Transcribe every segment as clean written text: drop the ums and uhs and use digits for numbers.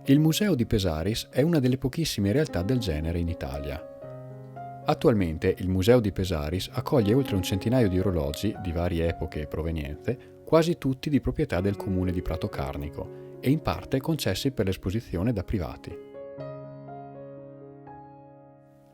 Il Museo di Pesaris è una delle pochissime realtà del genere in Italia. Attualmente il Museo di Pesaris accoglie oltre un centinaio di orologi di varie epoche e provenienze, quasi tutti di proprietà del comune di Prato Carnico e in parte concessi per l'esposizione da privati.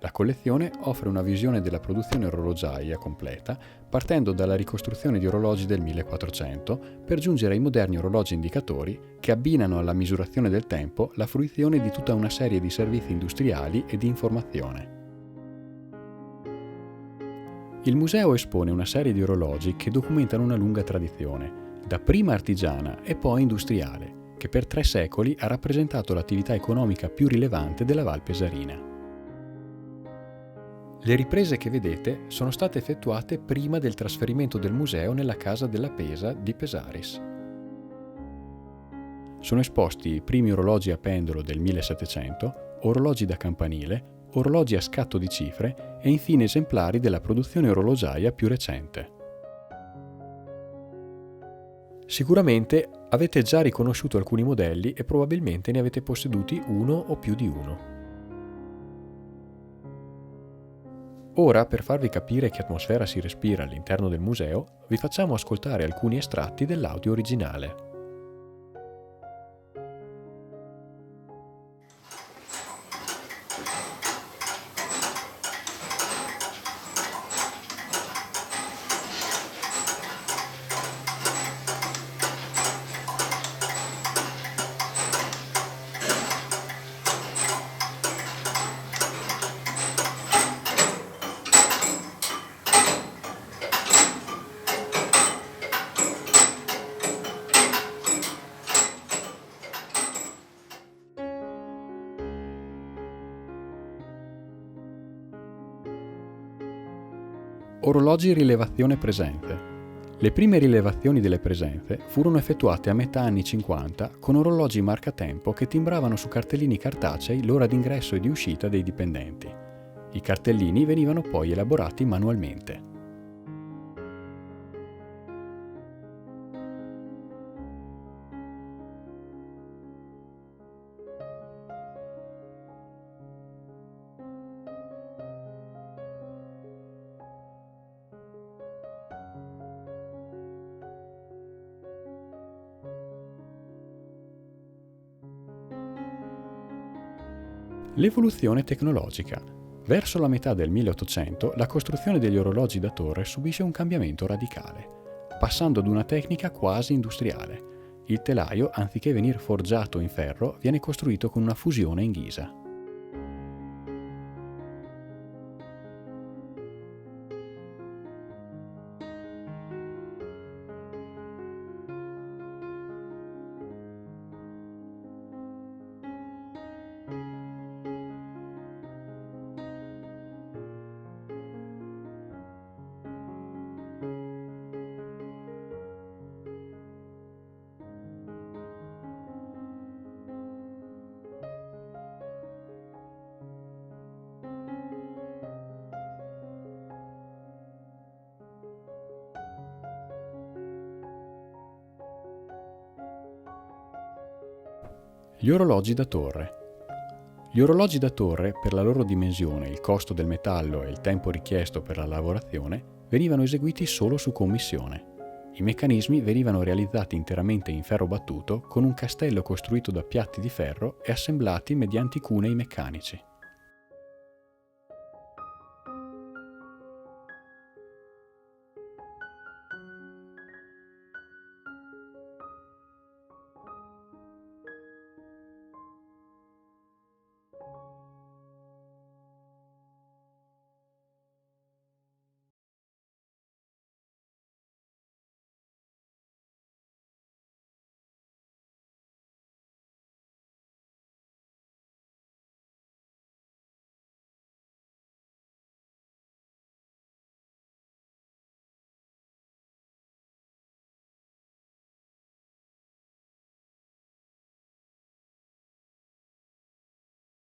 La collezione offre una visione della produzione orologiaia completa, partendo dalla ricostruzione di orologi del 1400 per giungere ai moderni orologi indicatori che abbinano alla misurazione del tempo la fruizione di tutta una serie di servizi industriali e di informazione. Il museo espone una serie di orologi che documentano una lunga tradizione, dapprima artigiana e poi industriale, che per 3 secoli ha rappresentato l'attività economica più rilevante della Val Pesarina. Le riprese che vedete sono state effettuate prima del trasferimento del museo nella casa della Pesa di Pesaris. Sono esposti i primi orologi a pendolo del 1700, orologi da campanile, orologi a scatto di cifre e infine esemplari della produzione orologiaia più recente. Sicuramente avete già riconosciuto alcuni modelli e probabilmente ne avete posseduti uno o più di uno. Ora, per farvi capire che atmosfera si respira all'interno del museo, vi facciamo ascoltare alcuni estratti dell'audio originale. Orologi rilevazione presenze. Le prime rilevazioni delle presenze furono effettuate a metà anni 50 con orologi marcatempo che timbravano su cartellini cartacei l'ora d'ingresso e di uscita dei dipendenti. I cartellini venivano poi elaborati manualmente. L'evoluzione tecnologica. Verso la metà del 1800 la costruzione degli orologi da torre subisce un cambiamento radicale, passando ad una tecnica quasi industriale. Il telaio, anziché venir forgiato in ferro, viene costruito con una fusione in ghisa. Gli orologi da torre. Gli orologi da torre, per la loro dimensione, il costo del metallo e il tempo richiesto per la lavorazione, venivano eseguiti solo su commissione. I meccanismi venivano realizzati interamente in ferro battuto con un castello costruito da piatti di ferro e assemblati mediante cunei meccanici.